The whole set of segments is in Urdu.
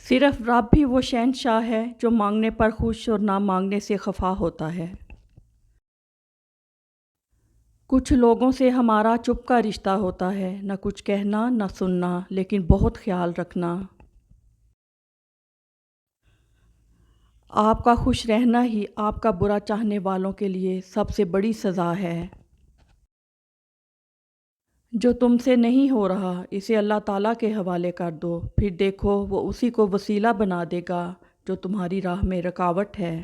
صرف رب ہی وہ شہنشاہ ہے جو مانگنے پر خوش اور نہ مانگنے سے خفا ہوتا ہے۔ کچھ لوگوں سے ہمارا چپ کا رشتہ ہوتا ہے، نہ کچھ کہنا نہ سننا، لیکن بہت خیال رکھنا۔ آپ کا خوش رہنا ہی آپ کا برا چاہنے والوں کے لیے سب سے بڑی سزا ہے۔ جو تم سے نہیں ہو رہا اسے اللہ تعالیٰ کے حوالے کر دو، پھر دیکھو وہ اسی کو وسیلہ بنا دے گا جو تمہاری راہ میں رکاوٹ ہے۔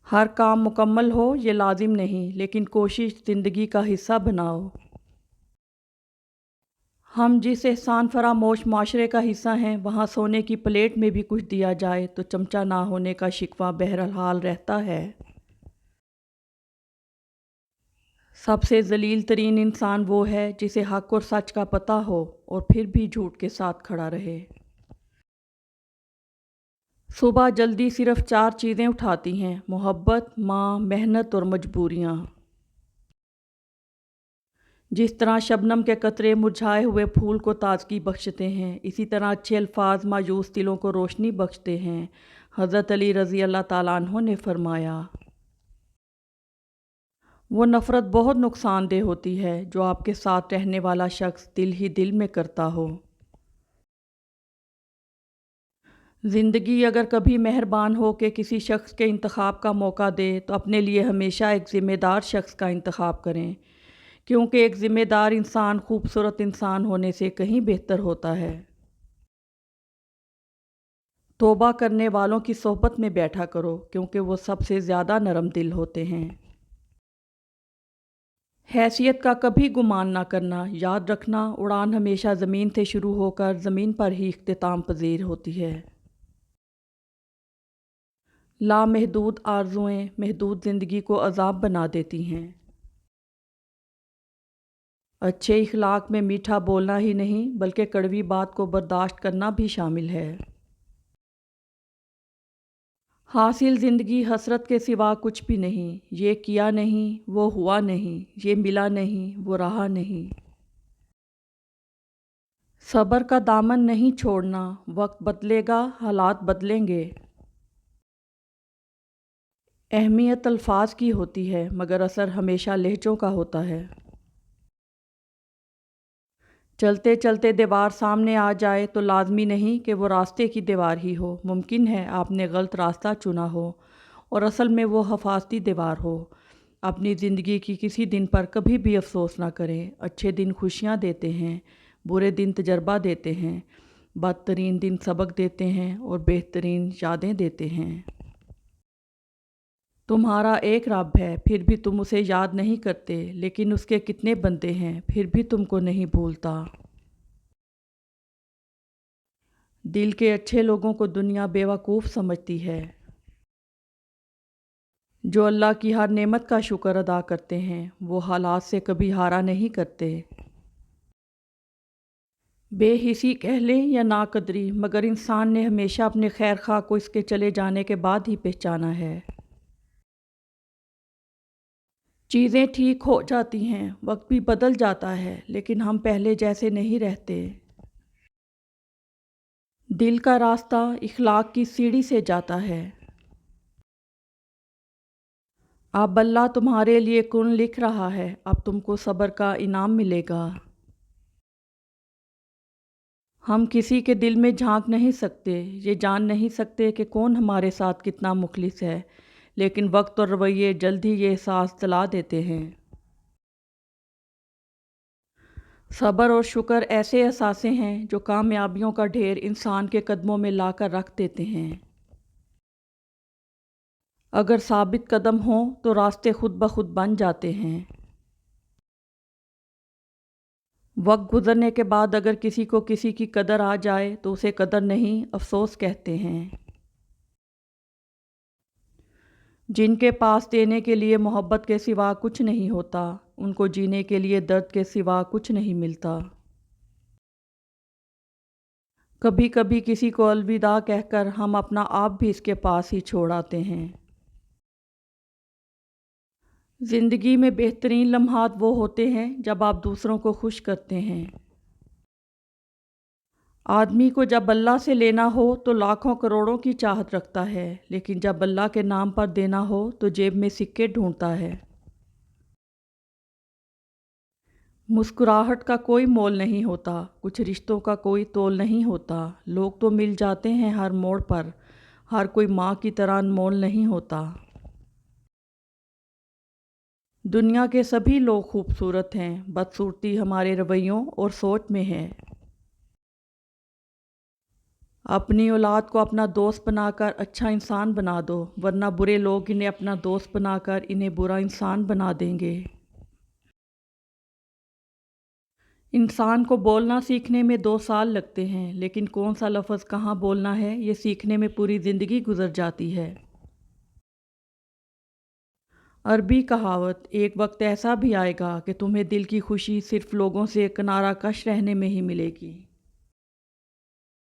ہر کام مکمل ہو یہ لازم نہیں، لیکن کوشش زندگی کا حصہ بناؤ۔ ہم جس احسان فراموش معاشرے کا حصہ ہیں، وہاں سونے کی پلیٹ میں بھی کچھ دیا جائے تو چمچہ نہ ہونے کا شکوہ بہرحال رہتا ہے۔ سب سے ذلیل ترین انسان وہ ہے جسے حق اور سچ کا پتہ ہو اور پھر بھی جھوٹ کے ساتھ کھڑا رہے۔ صبح جلدی صرف 4 چیزیں اٹھاتی ہیں: محبت، ماں، محنت اور مجبوریاں۔ جس طرح شبنم کے قطرے مرجھائے ہوئے پھول کو تازگی بخشتے ہیں، اسی طرح اچھے الفاظ مایوس دلوں کو روشنی بخشتے ہیں۔ حضرت علی رضی اللہ تعالیٰ عنہ نے فرمایا، وہ نفرت بہت نقصان دہ ہوتی ہے جو آپ کے ساتھ رہنے والا شخص دل ہی دل میں کرتا ہو۔ زندگی اگر کبھی مہربان ہو کے کسی شخص کے انتخاب کا موقع دے تو اپنے لیے ہمیشہ ایک ذمہ دار شخص کا انتخاب کریں، کیونکہ ایک ذمہ دار انسان خوبصورت انسان ہونے سے کہیں بہتر ہوتا ہے۔ توبہ کرنے والوں کی صحبت میں بیٹھا کرو، کیونکہ وہ سب سے زیادہ نرم دل ہوتے ہیں۔ حیثیت کا کبھی گمان نہ کرنا، یاد رکھنا اڑان ہمیشہ زمین سے شروع ہو کر زمین پر ہی اختتام پذیر ہوتی ہے۔ لامحدود آرزوئیں محدود زندگی کو عذاب بنا دیتی ہیں۔ اچھے اخلاق میں میٹھا بولنا ہی نہیں بلکہ کڑوی بات کو برداشت کرنا بھی شامل ہے۔ حاصل زندگی حسرت کے سوا کچھ بھی نہیں، یہ کیا نہیں وہ ہوا نہیں، یہ ملا نہیں وہ رہا نہیں۔ صبر کا دامن نہیں چھوڑنا، وقت بدلے گا حالات بدلیں گے۔ اہمیت الفاظ کی ہوتی ہے مگر اثر ہمیشہ لہجوں کا ہوتا ہے۔ چلتے چلتے دیوار سامنے آ جائے تو لازمی نہیں کہ وہ راستے کی دیوار ہی ہو، ممکن ہے آپ نے غلط راستہ چنا ہو اور اصل میں وہ حفاظتی دیوار ہو۔ اپنی زندگی کی کسی دن پر کبھی بھی افسوس نہ کریں۔ اچھے دن خوشیاں دیتے ہیں، برے دن تجربہ دیتے ہیں، بدترین دن سبق دیتے ہیں اور بہترین یادیں دیتے ہیں۔ تمہارا ایک رب ہے پھر بھی تم اسے یاد نہیں کرتے، لیکن اس کے کتنے بندے ہیں پھر بھی تم کو نہیں بھولتا۔ دل کے اچھے لوگوں کو دنیا بیوقوف سمجھتی ہے۔ جو اللہ کی ہر نعمت کا شکر ادا کرتے ہیں وہ حالات سے کبھی ہارا نہیں کرتے۔ بے حسی کہہ لیں یا ناقدری، مگر انسان نے ہمیشہ اپنے خیر خواہ کو اس کے چلے جانے کے بعد ہی پہچانا ہے۔ چیزیں ٹھیک ہو جاتی ہیں، وقت بھی بدل جاتا ہے، لیکن ہم پہلے جیسے نہیں رہتے۔ دل کا راستہ اخلاق کی سیڑھی سے جاتا ہے۔ اب اللہ تمہارے لیے کن لکھ رہا ہے، اب تم کو صبر کا انعام ملے گا۔ ہم کسی کے دل میں جھانک نہیں سکتے، یہ جان نہیں سکتے کہ کون ہمارے ساتھ کتنا مخلص ہے، لیکن وقت اور رویے جلد ہی یہ احساس دلا دیتے ہیں۔ صبر اور شکر ایسے اثاثے ہیں جو کامیابیوں کا ڈھیر انسان کے قدموں میں لا کر رکھ دیتے ہیں۔ اگر ثابت قدم ہوں تو راستے خود بخود بن جاتے ہیں۔ وقت گزرنے کے بعد اگر کسی کو کسی کی قدر آ جائے تو اسے قدر نہیں افسوس کہتے ہیں۔ جن کے پاس دینے کے لیے محبت کے سوا کچھ نہیں ہوتا، ان کو جینے کے لیے درد کے سوا کچھ نہیں ملتا۔ کبھی کبھی کسی کو الوداع کہہ کر ہم اپنا آپ بھی اس کے پاس ہی چھوڑ آتے ہیں۔ زندگی میں بہترین لمحات وہ ہوتے ہیں جب آپ دوسروں کو خوش کرتے ہیں۔ آدمی کو جب اللہ سے لینا ہو تو لاکھوں کروڑوں کی چاہت رکھتا ہے، لیکن جب اللہ کے نام پر دینا ہو تو جیب میں سکے ڈھونڈتا ہے۔ مسکراہٹ کا کوئی مول نہیں ہوتا، کچھ رشتوں کا کوئی تول نہیں ہوتا، لوگ تو مل جاتے ہیں ہر موڑ پر، ہر کوئی ماں کی طرح انمول نہیں ہوتا۔ دنیا کے سبھی لوگ خوبصورت ہیں، بدصورتی ہمارے رویوں اور سوچ میں ہے۔ اپنی اولاد کو اپنا دوست بنا کر اچھا انسان بنا دو، ورنہ برے لوگ انہیں اپنا دوست بنا کر انہیں برا انسان بنا دیں گے۔ انسان کو بولنا سیکھنے میں 2 سال لگتے ہیں، لیکن کون سا لفظ کہاں بولنا ہے یہ سیکھنے میں پوری زندگی گزر جاتی ہے۔ عربی کہاوت، ایک وقت ایسا بھی آئے گا کہ تمہیں دل کی خوشی صرف لوگوں سے کنارہ کش رہنے میں ہی ملے گی۔